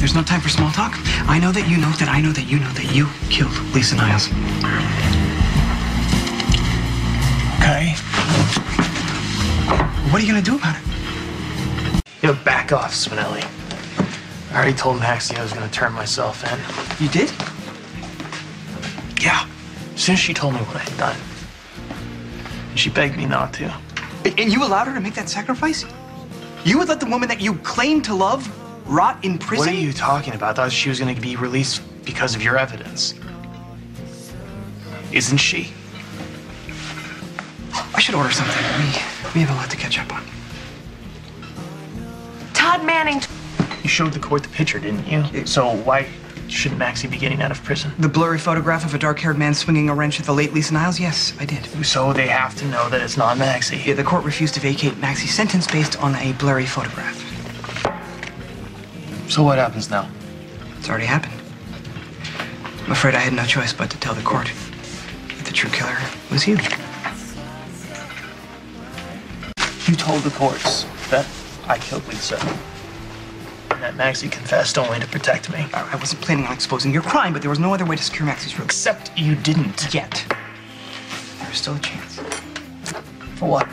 there's no time for small talk. I know that you know that I know that you know that you killed Lisa Niles. Okay. What are you gonna do about it? Yo, back off, Spinelli. I already told Maxie I was gonna turn myself in. You did? Yeah. As soon as she told me what I had done. She begged me not to. And you allowed her to make that sacrifice? You would let the woman that you claim to love rot in prison? What are you talking about? I thought she was gonna be released because of your evidence. Isn't she? I should order something. We have a lot to catch up on. Todd Manning. You showed the court the picture, didn't you? So why shouldn't Maxie be getting out of prison? The blurry photograph of a dark-haired man swinging a wrench at the late Lisa Niles? Yes, I did. So they have to know that it's not Maxie. Yeah, the court refused to vacate Maxie's sentence based on a blurry photograph. So what happens now? It's already happened. I'm afraid I had no choice but to tell the court that the true killer was you. You told the courts that I killed Lisa. And that Maxie confessed only to protect me. I wasn't planning on exposing your crime, but there was no other way to secure Maxie's release. Except you didn't. Yet. There's still a chance. For what?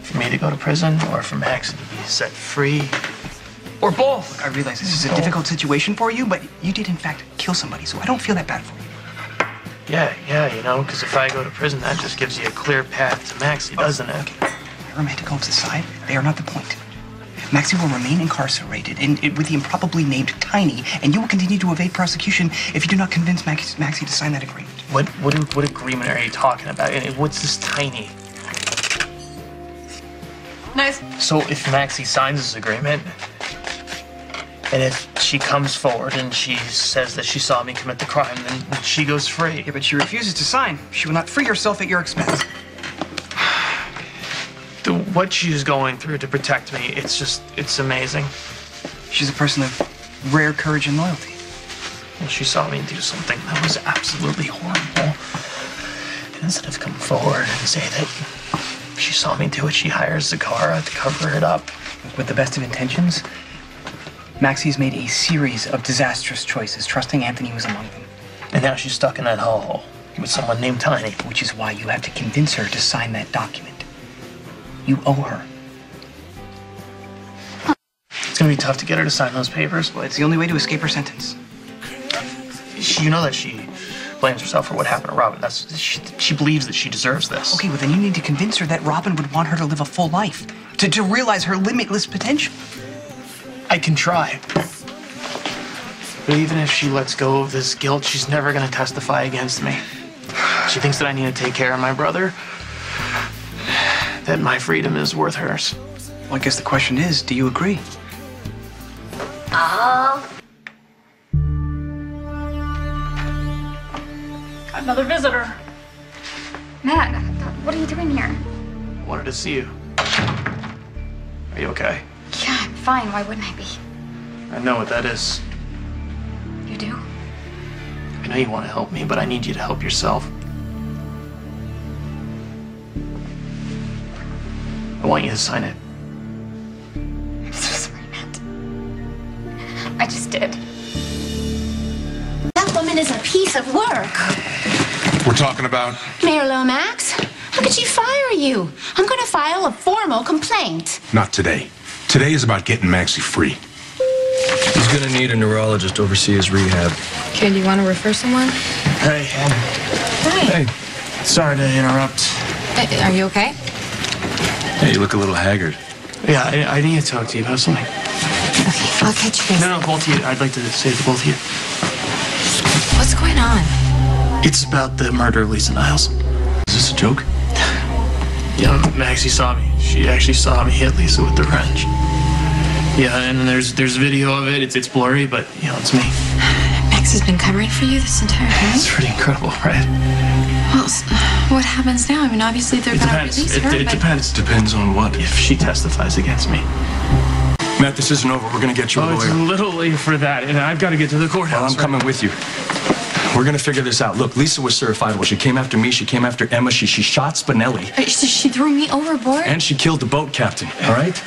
For me to go to prison, or for Maxie to be set free? Or both? Look, I realize this is a difficult situation for you, but you did in fact kill somebody, so I don't feel that bad for you. Yeah, you know, because if I go to prison, that just gives you a clear path to Maxie, doesn't it? Okay. Romantic hopes aside, they are not the point. Maxie will remain incarcerated with the improbably named Tiny, and you will continue to evade prosecution if you do not convince Maxie to sign that agreement. What agreement are you talking about? And what's this Tiny? Nice. So if Maxie signs this agreement, and if she comes forward and she says that she saw me commit the crime, then she goes free. Yeah, but she refuses to sign. She will not free herself at your expense. What she's going through to protect me, it's amazing. She's a person of rare courage and loyalty. Well, she saw me do something that was absolutely horrible. And instead of coming forward and say that she saw me do it, she hires Zakara to cover it up. With the best of intentions, Maxie's made a series of disastrous choices, trusting Anthony was among them. And now she's stuck in that hellhole with someone named Tiny. Which is why you have to convince her to sign that document. You owe her. It's gonna be tough to get her to sign those papers. Well, it's the only way to escape her sentence. You know that she blames herself for what happened to Robin. She believes that she deserves this. Okay, well then you need to convince her that Robin would want her to live a full life, to realize her limitless potential. I can try. But even if she lets go of this guilt, she's never gonna testify against me. She thinks that I need to take care of my brother, that my freedom is worth hers. Well, I guess the question is, do you agree? Got another visitor. Matt, what are you doing here? I wanted to see you. Are you okay? Yeah, I'm fine. Why wouldn't I be? I know what that is. You do? I know you want to help me, but I need you to help yourself. I want you to sign it. I'm so sorry, Matt. I just did. That woman is a piece of work. We're talking about? Mayor Lomax, how could she fire you? I'm going to file a formal complaint. Not today. Today is about getting Maxie free. He's gonna need a neurologist to oversee his rehab. Okay, do you want to refer someone? Hey. Hi. Hey. Sorry to interrupt. Are you okay? Hey, you look a little haggard. Yeah, I need to talk to you about something. Okay, I'll catch you guys. No, both of you. I'd like to say it to both of you. What's going on? It's about the murder of Lisa Niles. Is this a joke? Yeah, Maxie saw me. She actually saw me hit Lisa with the wrench. Yeah, and then there's video of it. It's blurry, but you know, it's me. Max has been covering for you this entire time? It's pretty incredible, right? Well, what happens now? I mean, obviously they're going to release her. It depends. Depends on what. If she testifies against me. Matt, this isn't over. We're going to get you a It's a lawyer. little late for that, and I've got to get to the courthouse. Well, I'm coming with you. We're going to figure this out. Look, Lisa was certifiable. She came after me. She came after Emma. She shot Spinelli. She threw me overboard? And she killed the boat captain, all right?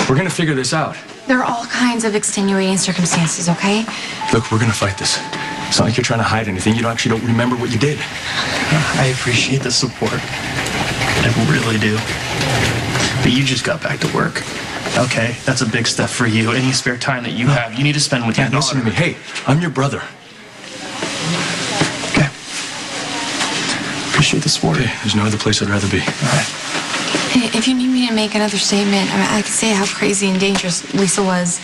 We're going to figure this out. there are all kinds of extenuating circumstances, okay? Look, we're gonna fight this. It's not like you're trying to hide anything. You actually don't remember what you did. I appreciate the support. I really do. But you just got back to work. Okay, that's a big step for you. Any spare time that you have, you need to spend with your daughter. Listen to me. Hey, I'm your brother. Okay. Appreciate the support. Okay, there's no other place I'd rather be. All right. If you need me to make another statement, I can say how crazy and dangerous Lisa was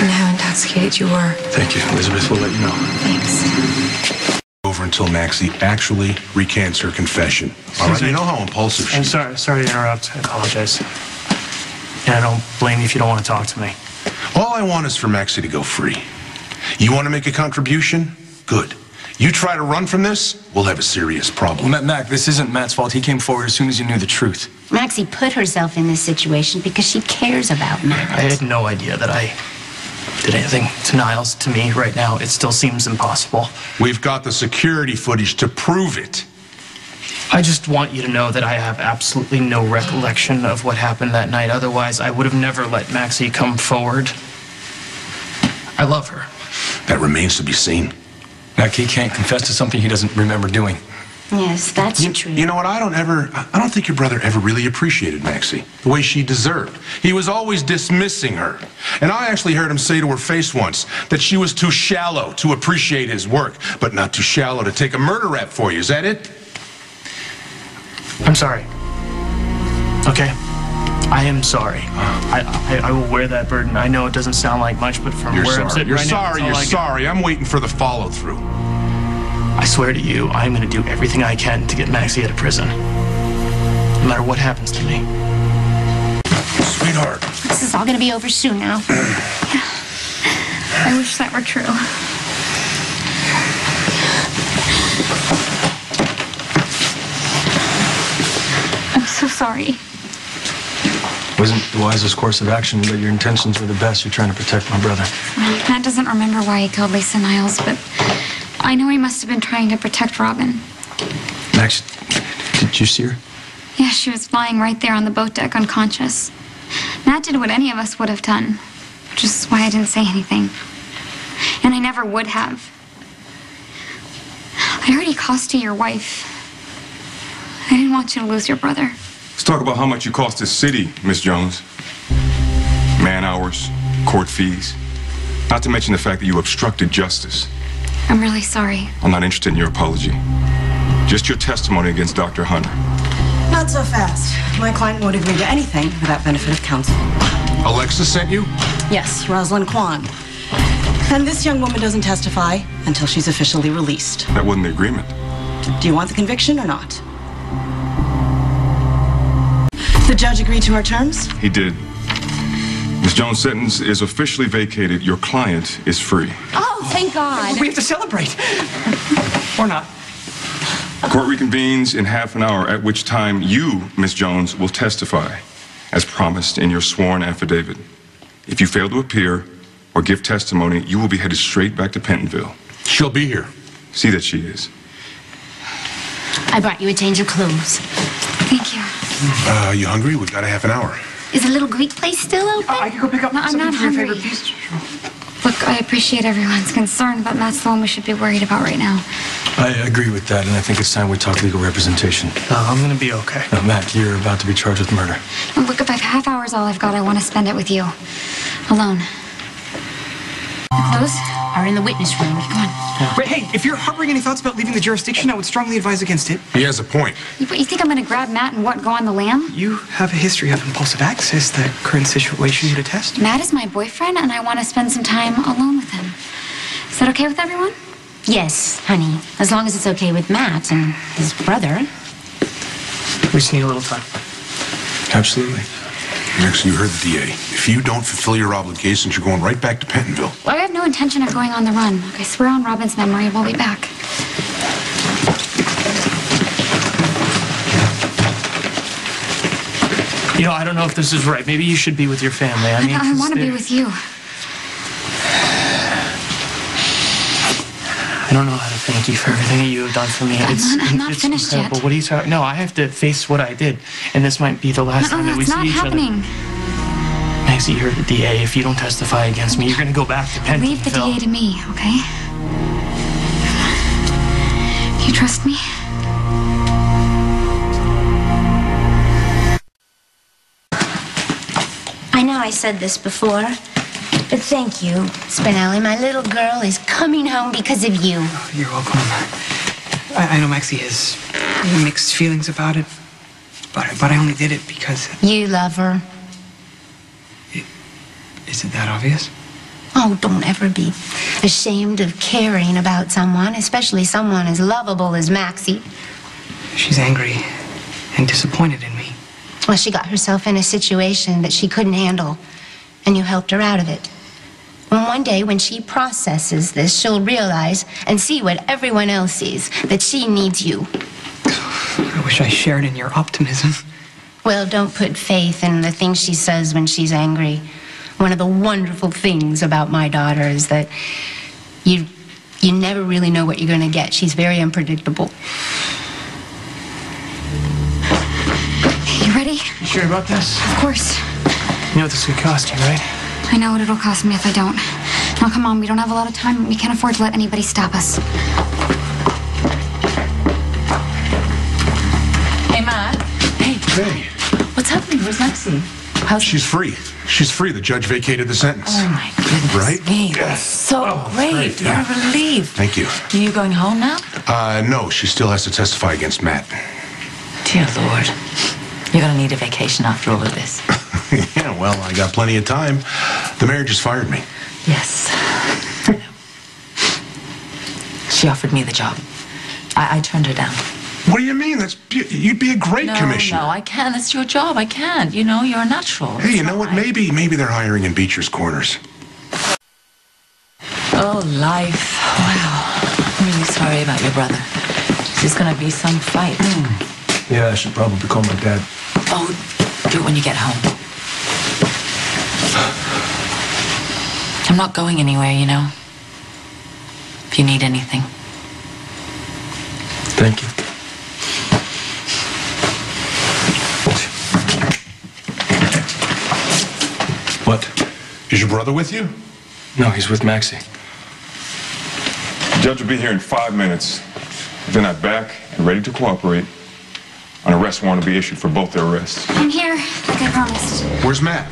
and how intoxicated you were. Thank you. Elizabeth will let you know. Thanks. Over until Maxie actually recants her confession. All right, you know how impulsive she I'm is. sorry to interrupt. I apologize. And I don't blame you if you don't want to talk to me. All I want is for Maxie to go free. You want to make a contribution? Good. You try to run from this, we'll have a serious problem. Mac, this isn't Matt's fault. He came forward as soon as he knew the truth. Maxie put herself in this situation because she cares about Matt. I had no idea that I did anything to Niles, to me, right now. It still seems impossible. We've got the security footage to prove it. I just want you to know that I have absolutely no recollection of what happened that night. Otherwise, I would have never let Maxie come forward. I love her. That remains to be seen. Mac, he can't confess to something he doesn't remember doing. Yes, that's true. You know what? I don't think your brother ever really appreciated Maxie the way she deserved. He was always dismissing her. And I actually heard him say to her face once that she was too shallow to appreciate his work, but not too shallow to take a murder rap for you. Is that it? I'm sorry. Okay? I am sorry. I will wear that burden. I know it doesn't sound like much, but from where I'm sitting right now, You're sorry. I'm waiting for the follow-through. I swear to you, I'm going to do everything I can to get Maxie out of prison. No matter what happens to me. Sweetheart. This is all going to be over soon now. I wish that were true. I'm so sorry. Wasn't the wisest course of action, but your intentions were the best. You're trying to protect my brother. Matt doesn't remember why he killed Lisa Niles, but I know he must have been trying to protect Robin. Max, did you see her? Yeah, she was lying right there on the boat deck, unconscious. Matt did what any of us would have done, which is why I didn't say anything. And I never would have. I heard he cost you your wife. I didn't want you to lose your brother. Let's talk about how much you cost this city, Miss Jones. Man hours, court fees. Not to mention the fact that you obstructed justice. I'm really sorry. I'm not interested in your apology. Just your testimony against Dr. Hunter. Not so fast. My client won't agree to anything without benefit of counsel. Alexa sent you? Yes, Rosalind Kwan. And this young woman doesn't testify until she's officially released. That wasn't the agreement. Do you want the conviction or not? The judge agreed to our terms? He did. Ms. Jones' sentence is officially vacated. Your client is free. Oh, thank God. We have to celebrate. Or not. Court reconvenes in half an hour, at which time you, Ms. Jones, will testify, as promised in your sworn affidavit. If you fail to appear or give testimony, you will be headed straight back to Pentonville. She'll be here. See that she is. I brought you a change of clothes. Thank you. You hungry? We've got a half an hour. Is the little Greek place still open? I can go pick up No, I'm something not from your hungry. favorite pastry. Look, I appreciate everyone's concern, but Matt's the one we should be worried about right now. I agree with that, and I think it's time we talk legal representation. I'm going to be okay. Matt, you're about to be charged with murder. Look, if I've half hour's all I've got, I want to spend it with you. Alone. Those are in the witness room. Come on. Wait, hey, if you're harboring any thoughts about leaving the jurisdiction, I would strongly advise against it. He has a point. You think I'm going to grab Matt and what, go on the lam? You have a history of impulsive acts. Is the current situation you to test? Matt is my boyfriend, and I want to spend some time alone with him. Is that okay with everyone? Yes, honey. As long as it's okay with Matt and his brother. We just need a little time. Absolutely. Max, you heard the DA. If you don't fulfill your obligations, you're going right back to Pentonville. Well, I have no intention of going on the run. I swear on Robin's memory, we'll be back. You know, I don't know if this is right. Maybe you should be with your family. I want to be with you. I don't know how to thank you for everything that you have done for me. I'm not it's finished incredible. yet. What are you talking? No, I have to face what I did, and this might be the last time that we That's see not each happening. other. Maxie, you're the DA. If you don't testify against me, you're going to go back to Penton. Leave the DA to me, okay? You trust me? I know I said this before, but thank you, Spinelli. My little girl is coming home because of you. Oh, you're welcome. I know Maxie has mixed feelings about it, but I only did it because... You love her. Is it that obvious? Oh, don't ever be ashamed of caring about someone, especially someone as lovable as Maxie. She's angry and disappointed in me. Well, she got herself in a situation that she couldn't handle, and you helped her out of it. And one day, when she processes this, she'll realize and see what everyone else sees, that she needs you. I wish I shared in your optimism. Well, don't put faith in the things she says when she's angry. One of the wonderful things about my daughter is that you never really know what you're going to get. She's very unpredictable. You ready? You sure about this? Of course. You know what this could cost you, right? I know what it'll cost me if I don't. Now, come on, we don't have a lot of time. We can't afford to let anybody stop us. Hey, Matt. Hey. Hey. What's happening? Where's Maxie? She's free. She's free. The judge vacated the sentence. Oh, my goodness. Right? Me. That's so great. Yeah. What a relief. Thank you. Are you going home now? No, she still has to testify against Matt. Dear Lord. You're going to need a vacation after all of this. Yeah, well, I got plenty of time. The mayor just fired me. Yes. I know. She offered me the job. I turned her down. What do you mean? You'd be a great commissioner. No, I can't. It's your job. I can't. You know, you're a natural. Hey, you know what? Maybe they're hiring in Beecher's Corners. Oh, life. Wow. I'm really sorry about your brother. There's going to be some fight. Yeah, I should probably call my dad. Oh, do it when you get home. I'm not going anywhere, you know. If you need anything. Thank you. What? Is your brother with you? No, he's with Maxie. The judge will be here in 5 minutes. If they're not back and ready to cooperate, an arrest warrant will be issued for both their arrests. I'm here, like I promised. Where's Matt?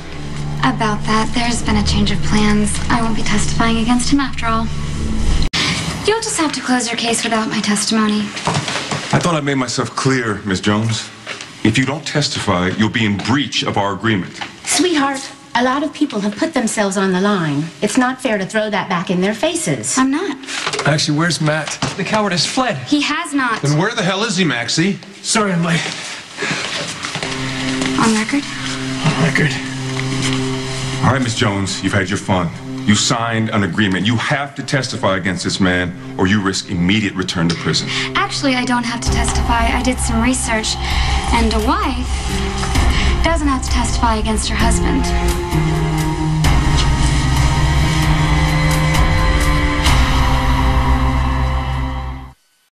About that, there's been a change of plans. I won't be testifying against him after all. You'll just have to close your case without my testimony. I thought I made myself clear, Miss Jones. If you don't testify, you'll be in breach of our agreement. Sweetheart, a lot of people have put themselves on the line. It's not fair to throw that back in their faces. I'm not. Actually, where's Matt? The coward has fled. He has not. Then where the hell is he, Maxie? Sorry, I'm late. On record? On record. All right, Miss Jones, you've had your fun. You signed an agreement. You have to testify against this man, or you risk immediate return to prison. Actually, I don't have to testify. I did some research. And a wife doesn't have to testify against her husband.